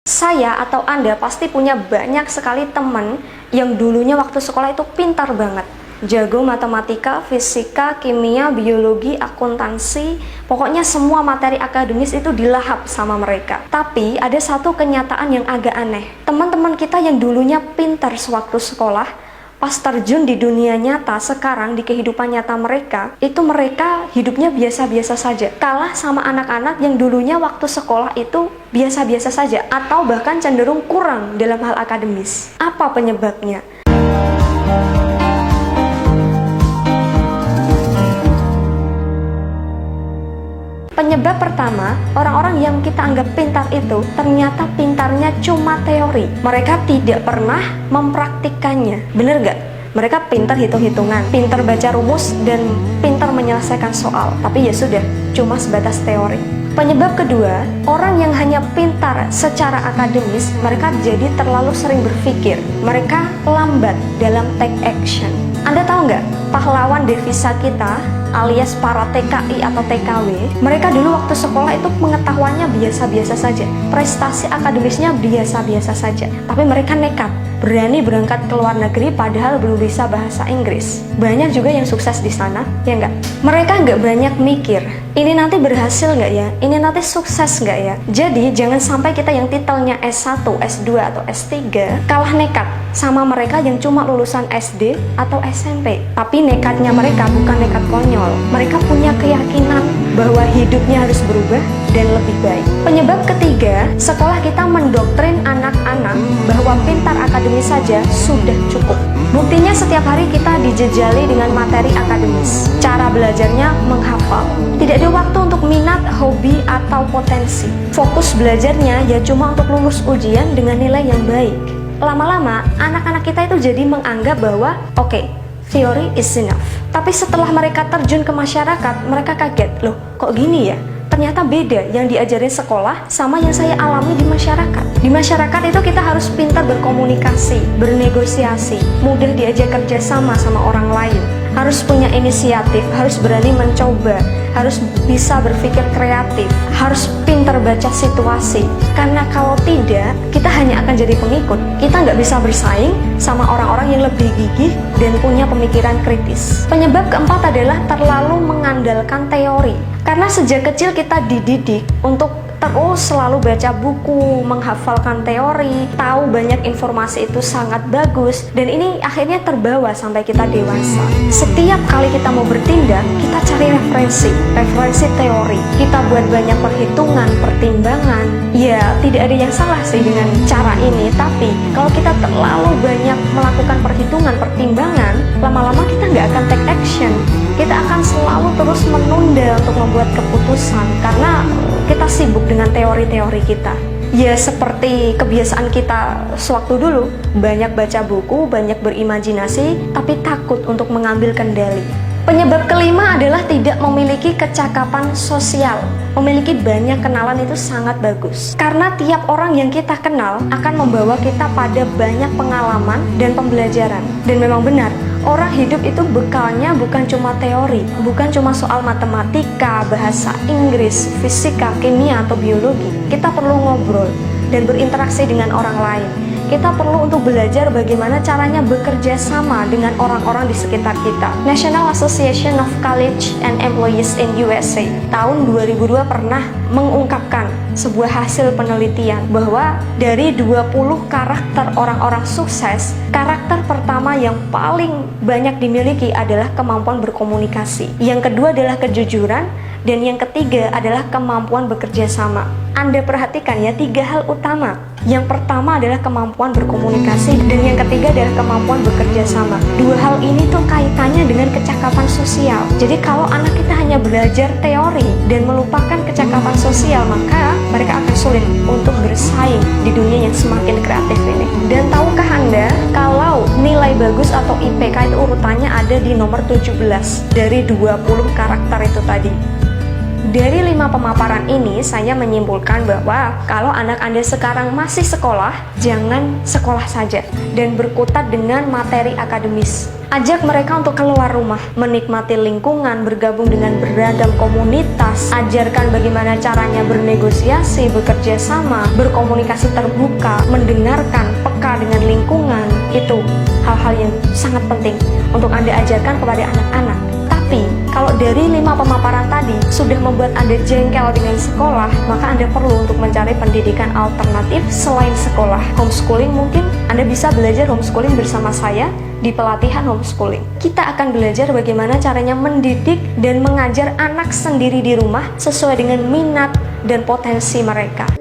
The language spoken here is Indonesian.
Saya atau Anda pasti punya banyak sekali teman yang dulunya waktu sekolah itu pintar banget. Jago matematika, fisika, kimia, biologi, akuntansi, pokoknya semua materi akademis itu dilahap sama mereka. Tapi ada satu kenyataan yang agak aneh. Teman-teman kita yang dulunya pintar sewaktu sekolah, pas terjun di dunia nyata sekarang, di kehidupan nyata mereka, itu mereka hidupnya biasa-biasa saja. Kalah sama anak-anak yang dulunya waktu sekolah itu biasa-biasa saja, atau bahkan cenderung kurang dalam hal akademis. Apa penyebabnya? Penyebab pertama, orang-orang yang kita anggap pintar itu ternyata pintarnya cuma teori. Mereka tidak pernah mempraktikkannya. Bener gak? Mereka pintar hitung-hitungan, pintar baca rumus, dan pintar menyelesaikan soal. Tapi ya sudah, cuma sebatas teori. Penyebab kedua, orang yang hanya pintar secara akademis, mereka jadi terlalu sering berpikir. Mereka lambat dalam take action. Anda tahu nggak, pahlawan devisa kita alias para TKI atau TKW, mereka dulu waktu sekolah itu pengetahuannya biasa-biasa saja, prestasi akademisnya biasa-biasa saja, tapi mereka nekat, berani berangkat ke luar negeri padahal belum bisa bahasa Inggris. Banyak juga yang sukses di sana, ya nggak? Mereka nggak banyak mikir, ini nanti berhasil nggak ya? Ini nanti sukses nggak ya? Jadi jangan sampai kita yang titelnya S1, S2, atau S3 kalah nekat sama mereka yang cuma lulusan SD atau SMP. Tapi nekatnya mereka bukan nekat konyol. Mereka punya keyakinan bahwa hidupnya harus berubah dan lebih baik. Penyebab ketiga, sekolah kita mendoktrin anak-anak bahwa pintar akademis saja sudah cukup. Buktinya setiap hari kita dijejali dengan materi akademis. Cara belajarnya menghafal. Tidak ada waktu untuk minat, hobi, atau potensi. Fokus belajarnya ya cuma untuk lulus ujian dengan nilai yang baik. Lama-lama, anak-anak kita itu jadi menganggap bahwa oke, theory is enough. Tapi setelah mereka terjun ke masyarakat, mereka kaget, loh kok gini ya? Ternyata beda yang diajarin sekolah sama yang saya alami di masyarakat. Di masyarakat itu kita harus pintar berkomunikasi, bernegosiasi, mudah diajak kerjasama sama orang lain, harus punya inisiatif, harus berani mencoba, harus bisa berpikir kreatif, harus pintar baca situasi. Karena kalau tidak, kita hanya akan jadi pengikut. Kita nggak bisa bersaing sama orang-orang yang lebih gigih dan punya pemikiran kritis. Penyebab keempat adalah terlalu mengandalkan teori. Karena sejak kecil kita dididik untuk terus selalu baca buku, menghafalkan teori, tahu banyak informasi itu sangat bagus, dan ini akhirnya terbawa sampai kita dewasa. Setiap kali kita mau bertindak, kita cari referensi teori. Kita buat banyak perhitungan, pertimbangan. Ya, tidak ada yang salah sih dengan cara ini, tapi kalau kita terlalu banyak melakukan perhitungan, pertimbangan, lama-lama kita nggak akan take action. Kita akan selalu terus menunda untuk membuat keputusan karena kita sibuk dengan teori-teori kita. Ya seperti kebiasaan kita sewaktu dulu, banyak baca buku, banyak berimajinasi, tapi takut untuk mengambil kendali. Penyebab kelima adalah tidak memiliki kecakapan sosial. Memiliki banyak kenalan itu sangat bagus. Karena tiap orang yang kita kenal akan membawa kita pada banyak pengalaman dan pembelajaran. Dan memang benar, orang hidup itu bekalnya bukan cuma teori, bukan cuma soal matematika, bahasa Inggris, fisika, kimia, atau biologi. Kita perlu ngobrol dan berinteraksi dengan orang lain. Kita perlu untuk belajar bagaimana caranya bekerja sama dengan orang-orang di sekitar kita. National Association of College and Employees in USA tahun 2002 pernah mengungkapkan sebuah hasil penelitian bahwa dari 20 karakter orang-orang sukses, karakter pertama yang paling banyak dimiliki adalah kemampuan berkomunikasi. Yang kedua adalah kejujuran, dan yang ketiga adalah kemampuan bekerja sama. Anda perhatikan ya, 3 hal utama. Yang pertama adalah kemampuan berkomunikasi, dan yang ketiga adalah kemampuan bekerja sama. 2 hal ini tuh kaitannya dengan kecakapan sosial. Jadi kalau anak kita hanya belajar teori dan melupakan kecakapan sosial, maka mereka akan sulit untuk bersaing di dunia yang semakin kreatif ini. Dan tahukah Anda kalau nilai bagus atau IPK itu urutannya ada di nomor 17 dari 20 karakter itu tadi. Dari 5 pemaparan ini, saya menyimpulkan bahwa kalau anak Anda sekarang masih sekolah, jangan sekolah saja dan berkutat dengan materi akademis. Ajak mereka untuk keluar rumah, menikmati lingkungan, bergabung dengan beragam komunitas. Ajarkan bagaimana caranya bernegosiasi, bekerja sama, berkomunikasi terbuka, mendengarkan, peka dengan lingkungan. Itu hal-hal yang sangat penting untuk Anda ajarkan kepada anak-anak. Tapi, kalau dari 5 pemaparan tadi sudah membuat Anda jengkel dengan sekolah, maka Anda perlu untuk mencari pendidikan alternatif selain sekolah. Homeschooling mungkin Anda bisa belajar homeschooling bersama saya di pelatihan homeschooling. Kita akan belajar bagaimana caranya mendidik dan mengajar anak sendiri di rumah sesuai dengan minat dan potensi mereka.